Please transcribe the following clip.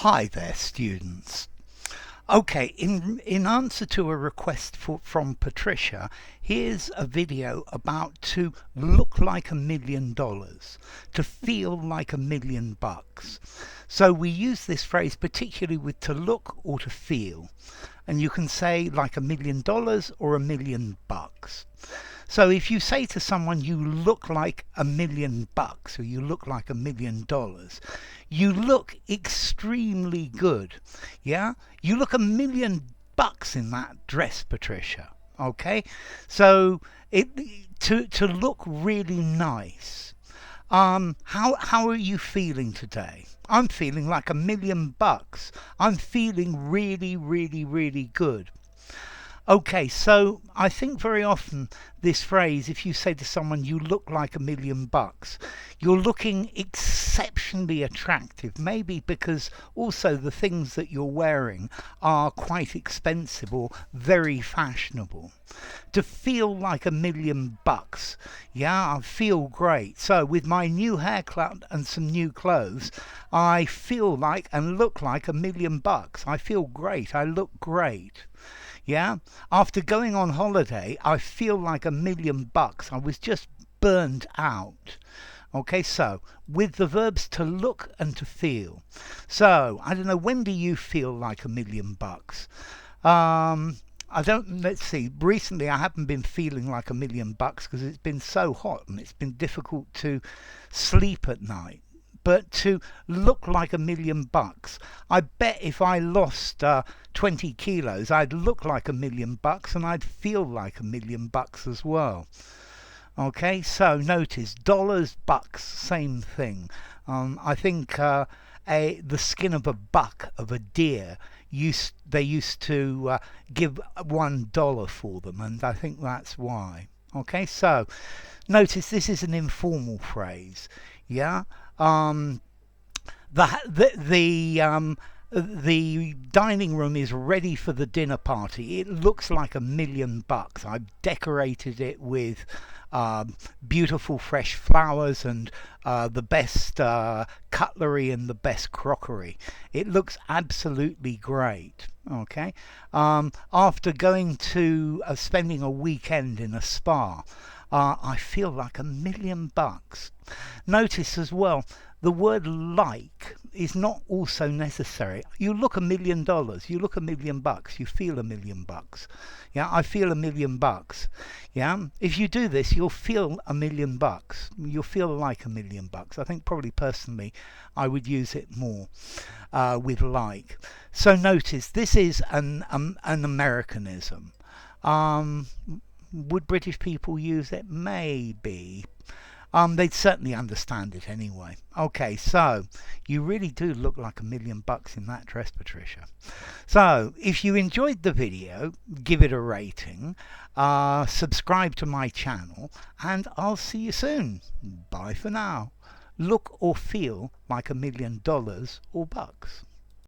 Hi there, students. Okay, in answer to a request from Patricia, here's a video about to look like $1,000,000, to feel like $1,000,000. So we use this phrase particularly with to look or to feel. And you can say like $1,000,000 or $1,000,000. So if you say to someone, you look like $1,000,000 or you look like $1,000,000, you look extremely good. Yeah? You look $1,000,000 in that dress, Patricia. Okay? So to look really nice. How are you feeling today? I'm feeling like $1,000,000. I'm feeling really, really, really good. Okay, so I think very often this phrase, if you say to someone, you look like $1,000,000, you're looking exceptionally attractive, maybe because also the things that you're wearing are quite expensive or very fashionable. To feel like $1,000,000, yeah, I feel great. So with my new haircut and some new clothes, I feel like and look like $1,000,000. I feel great. I look great. Yeah, after going on holiday, I feel like $1,000,000. I was just burned out. Okay, so with the verbs to look and to feel. So I don't know, when do you feel like $1,000,000? I don't, let's see, recently I haven't been feeling like $1,000,000 because it's been so hot and it's been difficult to sleep at night. But to look like $1,000,000, I bet if I lost 20 kilos, I'd look like $1,000,000 and I'd feel like $1,000,000 as well. Okay, so notice dollars, bucks, same thing. I think the skin of a buck, of a deer, they used to give $1 for them, and I think that's why. Okay, so notice this is an informal phrase. Yeah. The dining room is ready for the dinner party. It looks like $1,000,000. I've decorated it with beautiful fresh flowers and the best cutlery and the best crockery. It looks absolutely great. Okay. After going to spending a weekend in a spa, I feel like $1,000,000. Notice as well, the word like is not also necessary. You look $1,000,000, you look $1,000,000, you feel $1,000,000. Yeah, I feel $1,000,000. Yeah, if you do this, you'll feel $1,000,000. You'll feel like $1,000,000. I think probably personally, I would use it more with like. So notice this is an Americanism. Would British people use it? Maybe. They'd certainly understand it anyway. Okay, so you really do look like $1,000,000 in that dress, Patricia. So if you enjoyed the video, give it a rating, subscribe to my channel, and I'll see you soon. Bye for now. Look or feel like $1,000,000 or bucks.